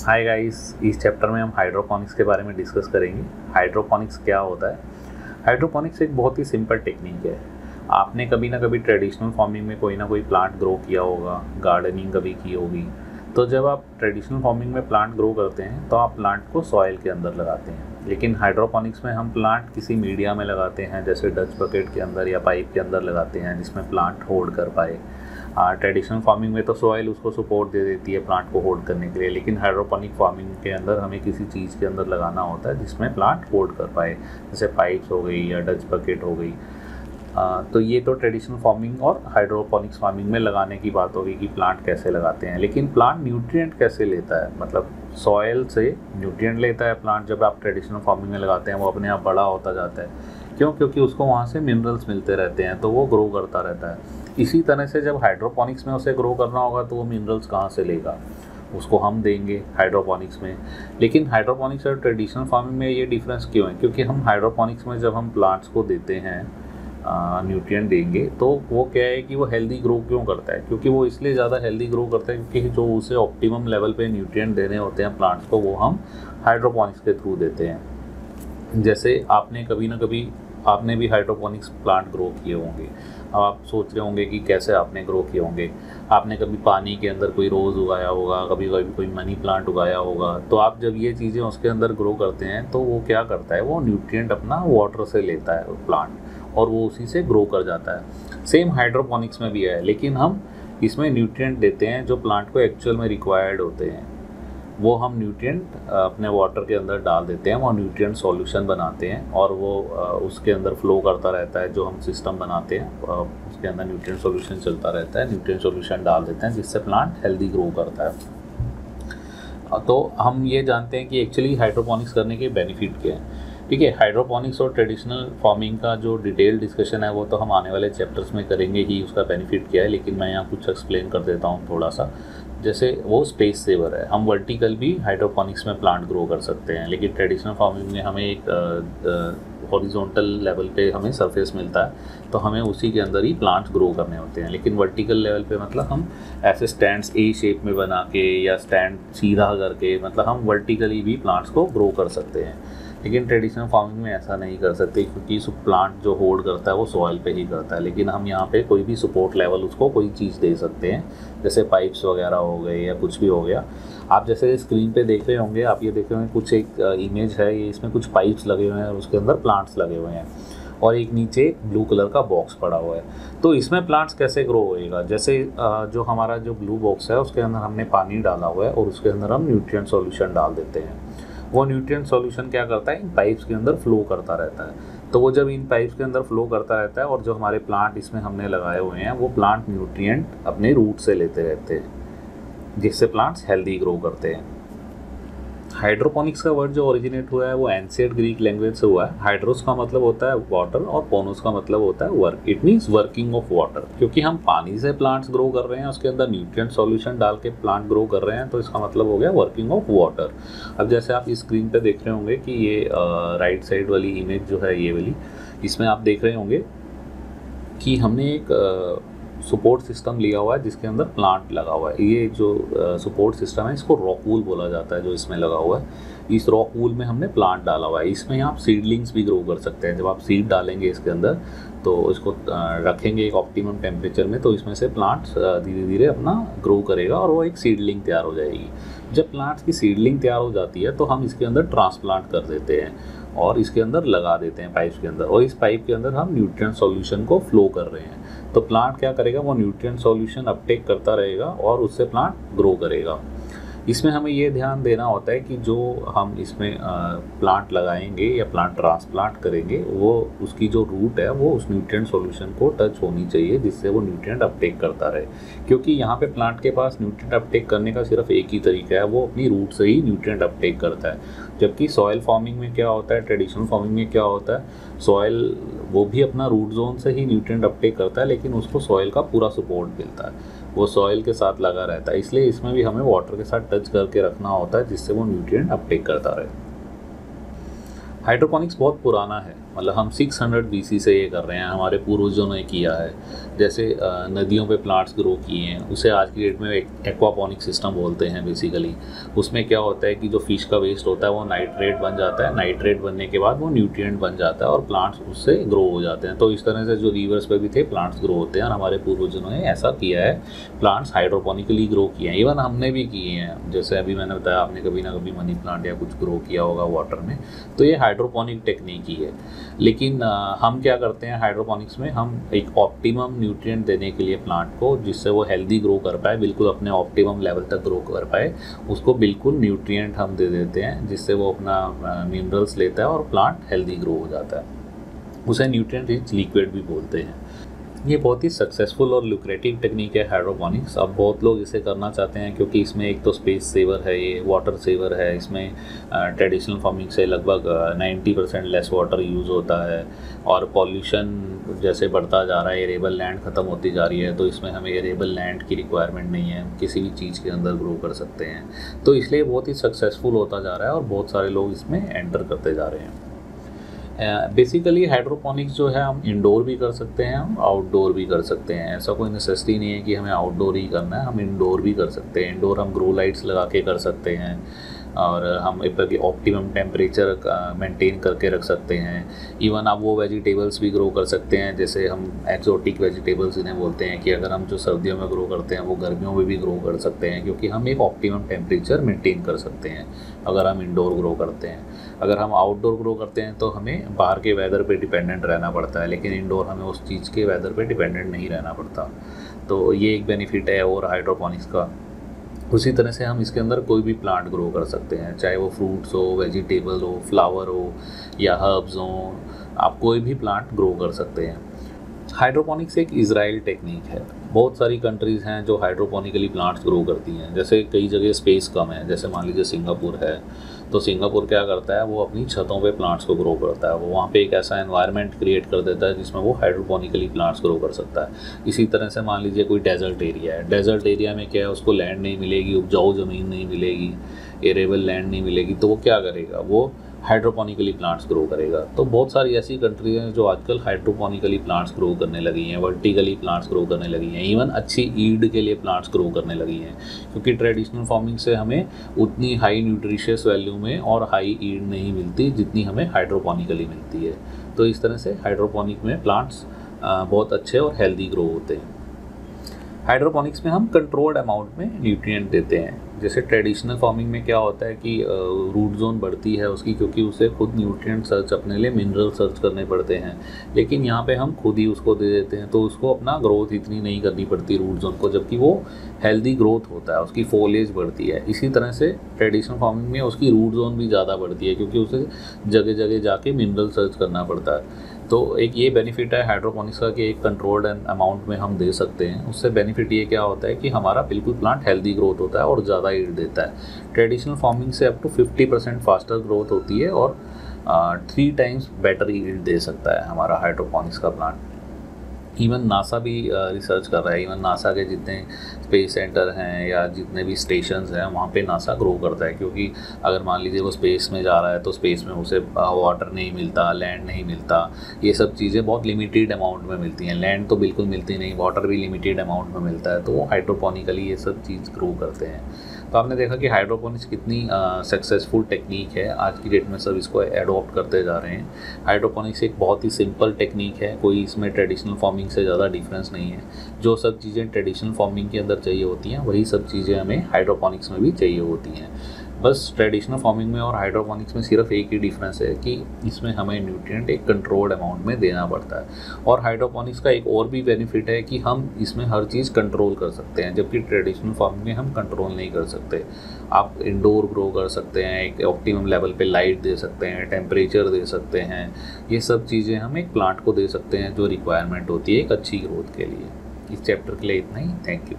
Hi guys, इस chapter में हम हाइड्रोपोनिक्स के बारे में डिस्कस करेंगे। हाइड्रोपोनिक्स क्या होता है? हाइड्रोपोनिक्स एक बहुत ही सिंपल टेक्निक है। आपने कभी ना कभी ट्रेडिशनल फार्मिंग में कोई ना कोई प्लांट ग्रो किया होगा, गार्डनिंग कभी की होगी। तो जब आप ट्रेडिशनल फार्मिंग में प्लांट ग्रो करते हैं तो आप प्लांट को सॉइल के अंदर लगाते हैं, लेकिन हाइड्रोपोनिक्स में हम प्लांट किसी मीडिया में लगाते हैं, जैसे डच बकेट के अंदर या पाइप के अंदर लगाते हैं, जिसमें प्लांट होल्ड कर पाए। ट्रेडिशनल फार्मिंग में तो सॉइल उसको सपोर्ट दे देती है प्लांट को होल्ड करने के लिए, लेकिन हाइड्रोपोनिक फार्मिंग के अंदर हमें किसी चीज़ के अंदर लगाना होता है जिसमें प्लांट होल्ड कर पाए, जैसे पाइप्स हो गई या डच बकेट हो गई। तो ये तो ट्रेडिशनल फार्मिंग और हाइड्रोपोनिक्स फार्मिंग में लगाने की बात होगी कि प्लांट कैसे लगाते हैं। लेकिन प्लांट न्यूट्रिएंट कैसे लेता है, मतलब सॉइल से न्यूट्रिएंट लेता है प्लांट। जब आप ट्रेडिशनल फार्मिंग में लगाते हैं वो अपने आप बड़ा होता जाता है। क्यों? क्योंकि उसको वहाँ से मिनरल्स मिलते रहते हैं, तो वो ग्रो करता रहता है। इसी तरह से जब हाइड्रोपोनिक्स में उसे ग्रो करना होगा तो वो मिनरल्स कहाँ से लेगा, उसको हम देंगे हाइड्रोपोनिक्स में। लेकिन हाइड्रोपोनिक्स और ट्रेडिशनल फार्मिंग में ये डिफरेंस क्यों है? क्योंकि हम हाइड्रोपोनिक्स में जब हम प्लांट्स को देते हैं न्यूट्रिएंट देंगे, तो वो क्या है कि वो हेल्दी ग्रो क्यों करता है? क्योंकि वो इसलिए ज़्यादा हेल्दी ग्रो करता है क्योंकि जो उसे ऑप्टिमम लेवल पे न्यूट्रिएंट देने होते हैं प्लांट्स को, वो हम हाइड्रोपोनिक्स के थ्रू देते हैं। जैसे आपने कभी ना कभी आपने भी हाइड्रोपोनिक्स प्लांट ग्रो किए होंगे। अब आप सोच रहे होंगे कि कैसे आपने ग्रो किए होंगे। आपने कभी पानी के अंदर कोई रोज़ उगाया होगा, कभी कभी कोई मनी प्लांट उगाया होगा। तो आप जब ये चीज़ें उसके अंदर ग्रो करते हैं तो वो क्या करता है, वो न्यूट्रिएंट अपना वाटर से लेता है प्लांट, और वो उसी से ग्रो कर जाता है। सेम हाइड्रोपोनिक्स में भी है, लेकिन हम इसमें न्यूट्रिएंट देते हैं जो प्लांट को एक्चुअल में रिक्वायर्ड होते हैं। वो हम न्यूट्रिएंट अपने वाटर के अंदर डाल देते हैं, वो न्यूट्रिएंट सॉल्यूशन बनाते हैं और वो उसके अंदर फ्लो करता रहता है। जो हम सिस्टम बनाते हैं उसके अंदर न्यूट्रिएंट सॉल्यूशन चलता रहता है, न्यूट्रिएंट सॉल्यूशन डाल देते हैं जिससे प्लांट हेल्दी ग्रो करता है। तो हम ये जानते हैं कि एक्चुअली हाइड्रोपोनिक्स करने के बेनिफिट क्या है। ठीक है, हाइड्रोपोनिक्स और ट्रेडिशनल फार्मिंग का जो डिटेल डिस्कशन है वो तो हम आने वाले चैप्टर्स में करेंगे ही, उसका बेनिफिट क्या है। लेकिन मैं यहाँ कुछ एक्सप्लेन कर देता हूँ थोड़ा सा। जैसे वो स्पेस सेवर है, हम वर्टिकल भी हाइड्रोपोनिक्स में प्लांट ग्रो कर सकते हैं, लेकिन ट्रेडिशनल फार्मिंग में हमें एक हॉरिजॉन्टल लेवल पे हमें सरफेस मिलता है, तो हमें उसी के अंदर ही प्लांट्स ग्रो करने होते हैं। लेकिन वर्टिकल लेवल पे मतलब हम ऐसे स्टैंड्स ए शेप में बना के या स्टैंड सीधा करके, मतलब हम वर्टिकली भी प्लांट्स को ग्रो कर सकते हैं। लेकिन ट्रेडिशनल फार्मिंग में ऐसा नहीं कर सकते क्योंकि इस प्लांट जो होल्ड करता है वो सॉइल पे ही करता है। लेकिन हम यहाँ पे कोई भी सपोर्ट लेवल उसको कोई चीज़ दे सकते हैं, जैसे पाइप्स वगैरह हो गए या कुछ भी हो गया। आप जैसे स्क्रीन पे देख रहे होंगे, आप ये देख रहे होंगे कुछ एक इमेज है, ये इसमें कुछ पाइप्स लगे हुए हैं और उसके अंदर प्लांट्स लगे हुए हैं और एक नीचे ब्लू कलर का बॉक्स पड़ा हुआ है। तो इसमें प्लांट्स कैसे ग्रो होएगा? जैसे जो हमारा जो ब्लू बॉक्स है उसके अंदर हमने पानी डाला हुआ है और उसके अंदर हम न्यूट्रिएंट सॉल्यूशन डाल देते हैं। वो न्यूट्रिएंट सॉल्यूशन क्या करता है, इन पाइप्स के अंदर फ्लो करता रहता है। तो वो जब इन पाइप्स के अंदर फ्लो करता रहता है और जो हमारे प्लांट इसमें हमने लगाए हुए हैं वो प्लांट न्यूट्रिएंट अपने रूट से लेते रहते हैं, जिससे प्लांट्स हेल्दी ग्रो करते हैं। हाइड्रोपोनिक्स का वर्ड जो ओरिजिनेट हुआ है वो एंशिएंट ग्रीक लैंग्वेज से हुआ है। हाइड्रोस का मतलब होता है वाटर और पोनोस का मतलब होता है work. It means working of water. क्योंकि हम पानी से प्लांट्स ग्रो कर रहे हैं, उसके अंदर न्यूट्रिएंट सॉल्यूशन डाल के प्लांट ग्रो कर रहे हैं, तो इसका मतलब हो गया वर्किंग ऑफ वाटर। अब जैसे आप इस स्क्रीन पे देख रहे होंगे कि ये राइट साइड वाली इमेज जो है ये वाली, इसमें आप देख रहे होंगे कि हमने एक सपोर्ट सिस्टम लिया हुआ है जिसके अंदर प्लांट लगा हुआ है। ये जो सपोर्ट सिस्टम है इसको रॉक वूल बोला जाता है, जो इसमें लगा हुआ है। इस रॉक वूल में हमने प्लांट डाला हुआ है। इसमें आप सीडलिंग्स भी ग्रो कर सकते हैं। जब आप सीड डालेंगे इसके अंदर तो इसको रखेंगे एक ऑप्टिमम टेम्परेचर में, तो इसमें से प्लांट्स धीरे धीरे अपना ग्रो करेगा और वो एक सीडलिंग तैयार हो जाएगी। जब प्लांट्स की सीडलिंग तैयार हो जाती है तो हम इसके अंदर ट्रांसप्लांट कर देते हैं और इसके अंदर लगा देते हैं पाइप्स के अंदर, और इस पाइप के अंदर हम न्यूट्रिएंट सॉल्यूशन को फ्लो कर रहे हैं। तो प्लांट क्या करेगा, वो न्यूट्रिएंट सॉल्यूशन अपटेक करता रहेगा और उससे प्लांट ग्रो करेगा। इसमें हमें ये ध्यान देना होता है कि जो हम इसमें प्लांट लगाएंगे या प्लांट ट्रांसप्लांट करेंगे, वो उसकी जो रूट है वो उस न्यूट्रिएंट सॉल्यूशन को टच होनी चाहिए, जिससे वो न्यूट्रिएंट अपटेक करता रहे। क्योंकि यहाँ पे प्लांट के पास न्यूट्रिएंट अपटेक करने का सिर्फ एक ही तरीका है, वो अपनी रूट से ही न्यूट्रिएंट अपटेक करता है। जबकि सॉइल फार्मिंग में क्या होता है, ट्रेडिशनल फार्मिंग में क्या होता है, सॉइल वो भी अपना रूट जोन से ही न्यूट्रिएंट अपटेक करता है, लेकिन उसको सॉइल का पूरा सपोर्ट मिलता है, वो सॉइल के साथ लगा रहता है। इसलिए इसमें भी हमें वाटर के साथ टच करके रखना होता है जिससे वो न्यूट्रिएंट अपटेक करता रहे। हाइड्रोपोनिक्स बहुत पुराना है, मतलब हम 600 BC से ये कर रहे हैं, हमारे पूर्वजों ने किया है। जैसे नदियों पे प्लांट्स ग्रो किए हैं, उसे आज की डेट में एक्वापॉनिक सिस्टम बोलते हैं बेसिकली। उसमें क्या होता है कि जो फिश का वेस्ट होता है वो नाइट्रेट बन जाता है, नाइट्रेट बनने के बाद वो न्यूट्रिएंट बन जाता है और प्लांट्स उससे ग्रो हो जाते हैं। तो इस तरह से जो रिवर्स पे भी थे प्लांट्स ग्रो होते हैं, और हमारे पूर्वजों ने ऐसा किया है, प्लांट्स हाइड्रोपोनिकली ग्रो किए हैं। इवन हमने भी किए हैं, जैसे अभी मैंने बताया, आपने कभी ना कभी मनी प्लांट या कुछ ग्रो किया होगा वाटर में, तो ये हाइड्रोपोनिक टेक्निक ही है। लेकिन हम क्या करते हैं हाइड्रोपोनिक्स में, हम एक ऑप्टिमम न्यूट्रिएंट देने के लिए प्लांट को, जिससे वो हेल्दी ग्रो कर पाए, बिल्कुल अपने ऑप्टिमम लेवल तक ग्रो कर पाए, उसको बिल्कुल न्यूट्रिएंट हम दे देते हैं, जिससे वो अपना मिनरल्स लेता है और प्लांट हेल्दी ग्रो हो जाता है। उसे न्यूट्रिएंट रिच लिक्विड भी बोलते हैं। ये बहुत ही सक्सेसफुल और लुक्रेटिव टेक्निक है हाइड्रोपोनिक्स। अब बहुत लोग इसे करना चाहते हैं क्योंकि इसमें एक तो स्पेस सेवर है, ये वाटर सेवर है। इसमें ट्रेडिशनल फार्मिंग से लगभग 90% लेस वाटर यूज़ होता है, और पॉल्यूशन जैसे बढ़ता जा रहा है, एरेबल लैंड ख़त्म होती जा रही है, तो इसमें हमें एरेबल लैंड की रिक्वायरमेंट नहीं है, किसी भी चीज़ के अंदर ग्रो कर सकते हैं। तो इसलिए बहुत ही सक्सेसफुल होता जा रहा है और बहुत सारे लोग इसमें एंटर करते जा रहे हैं। बेसिकली हाइड्रोपोनिक्स जो है, हम इंडोर भी कर सकते हैं, हम आउटडोर भी कर सकते हैं। ऐसा कोई नेसेसिटी नहीं है कि हमें आउटडोर ही करना है, हम इंडोर भी कर सकते हैं। इंडोर हम ग्रो लाइट्स लगा के कर सकते हैं, और हम ऑप्टिमम टेम्परेचर मेंटेन करके रख सकते हैं। इवन आप वो वेजिटेबल्स भी ग्रो कर सकते हैं, जैसे हम एक्जोटिक वेजिटेबल्स इन्हें बोलते हैं, कि अगर हम जो सर्दियों में ग्रो करते हैं वो गर्मियों में भी ग्रो कर सकते हैं, क्योंकि हम एक ऑप्टिमम टेम्परेचर मेंटेन कर सकते हैं अगर हम इंडोर ग्रो करते हैं। अगर हम आउटडोर ग्रो करते हैं तो हमें बाहर के वेदर पे डिपेंडेंट रहना पड़ता है, लेकिन इंडोर हमें उस चीज़ के वेदर पे डिपेंडेंट नहीं रहना पड़ता। तो ये एक बेनिफिट है और हाइड्रोपोनिक्स का। उसी तरह से हम इसके अंदर कोई भी प्लांट ग्रो कर सकते हैं, चाहे वो फ्रूट्स हो, वेजिटेबल हो, फ्लावर हो या हर्ब्स हो, आप कोई भी प्लांट ग्रो कर सकते हैं। हाइड्रोपोनिक्स एक इजराइल टेक्निक है। बहुत सारी कंट्रीज़ हैं जो हाइड्रोपोनिकली प्लांट्स ग्रो करती हैं। जैसे कई जगह स्पेस कम है, जैसे मान लीजिए सिंगापुर है, तो सिंगापुर क्या करता है, वो अपनी छतों पे प्लांट्स को ग्रो करता है। वो वहाँ पे एक ऐसा एनवायरनमेंट क्रिएट कर देता है जिसमें वो हाइड्रोपोनिकली प्लांट्स ग्रो कर सकता है। इसी तरह से मान लीजिए कोई डेजर्ट एरिया है, डेजर्ट एरिया में क्या है, उसको लैंड नहीं मिलेगी, उपजाऊ ज़मीन नहीं मिलेगी, एरेबल लैंड नहीं मिलेगी, तो वो क्या करेगा, वो हाइड्रोपोनिकली प्लांट्स ग्रो करेगा। तो बहुत सारी ऐसी कंट्रीज हैं जो आजकल हाइड्रोपोनिकली प्लांट्स ग्रो करने लगी हैं, वर्टिकली प्लांट्स ग्रो करने लगी हैं, इवन अच्छी ईल्ड के लिए प्लांट्स ग्रो करने लगी हैं, क्योंकि ट्रेडिशनल फार्मिंग से हमें उतनी हाई न्यूट्रिशियस वैल्यू में और हाई ईल्ड नहीं मिलती जितनी हमें हाइड्रोपोनिकली मिलती है। तो इस तरह से हाइड्रोपोनिक में प्लांट्स बहुत अच्छे और हेल्दी ग्रो होते हैं। हाइड्रोपोनिक्स में हम कंट्रोल्ड अमाउंट में न्यूट्रिएंट देते हैं। जैसे ट्रेडिशनल फार्मिंग में क्या होता है कि रूट जोन बढ़ती है उसकी, क्योंकि उसे खुद न्यूट्रिएंट सर्च, अपने लिए मिनरल सर्च करने पड़ते हैं, लेकिन यहाँ पे हम खुद ही उसको दे देते हैं, तो उसको अपना ग्रोथ इतनी नहीं करनी पड़ती रूट जोन को, जबकि वो हेल्दी ग्रोथ होता है, उसकी फोलेज बढ़ती है। इसी तरह से ट्रेडिशनल फार्मिंग में उसकी रूट जोन भी ज़्यादा बढ़ती है, क्योंकि उसे जगह जगह जाके मिनरल सर्च करना पड़ता है। तो एक ये बेनिफिट है हाइड्रोपोनिक्स का कि एक कंट्रोल्ड अमाउंट में हम दे सकते हैं। उससे बेनिफिट ये क्या होता है कि हमारा बिल्कुल प्लांट हेल्दी ग्रोथ होता है और ज़्यादा ईल्ड देता है। ट्रेडिशनल फार्मिंग से अप टू 50% फास्टर ग्रोथ होती है और 3 टाइम्स बेटर ईल्ड दे सकता है हमारा हाइड्रोपोनिक्स का प्लांट। इवन नासा भी रिसर्च कर रहा है। इवन नासा के जितने स्पेस सेंटर हैं या जितने भी स्टेशंस हैं, वहाँ पे नासा ग्रो करता है, क्योंकि अगर मान लीजिए वो स्पेस में जा रहा है तो स्पेस में उसे वाटर नहीं मिलता, लैंड नहीं मिलता, ये सब चीज़ें बहुत लिमिटेड अमाउंट में मिलती हैं। लैंड तो बिल्कुल मिलती नहीं, वाटर भी लिमिटेड अमाउंट में मिलता है, तो वो हाइड्रोपोनिकली ये सब चीज़ ग्रो करते हैं। तो आपने देखा कि हाइड्रोपोनिक्स कितनी सक्सेसफुल टेक्निक है। आज की डेट में सब इसको एडॉप्ट करते जा रहे हैं। हाइड्रोपोनिक्स एक बहुत ही सिंपल टेक्निक है, कोई इसमें ट्रेडिशनल फार्मिंग से ज़्यादा डिफरेंस नहीं है। जो सब चीज़ें ट्रेडिशनल फार्मिंग के अंदर चाहिए होती हैं, वही सब चीज़ें हमें हाइड्रोपोनिक्स में भी चाहिए होती हैं। बस ट्रेडिशनल फार्मिंग में और हाइड्रोपोनिक्स में सिर्फ एक ही डिफरेंस है कि इसमें हमें न्यूट्रिएंट एक कंट्रोल्ड अमाउंट में देना पड़ता है। और हाइड्रोपोनिक्स का एक और भी बेनिफिट है कि हम इसमें हर चीज़ कंट्रोल कर सकते हैं, जबकि ट्रेडिशनल फार्मिंग में हम कंट्रोल नहीं कर सकते। आप इंडोर ग्रो कर सकते हैं, एक ऑप्टिमम लेवल पे लाइट दे सकते हैं, टेम्परेचर दे सकते हैं, ये सब चीज़ें हम एक प्लांट को दे सकते हैं जो रिक्वायरमेंट होती है एक अच्छी ग्रोथ के लिए। इस चैप्टर के लिए इतना ही। Thank you.